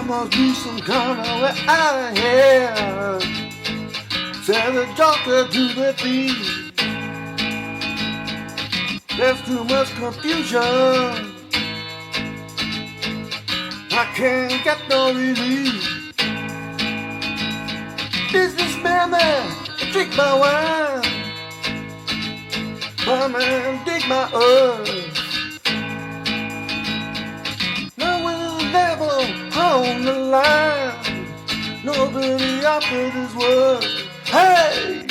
must be some kind of way out of here. Said the doctor to the thief. There's too much confusion. I can't get no relief. Businessman, drink my wine. My man, dig my earth. Now we'll never on the line. Nobody offered his word. Hey!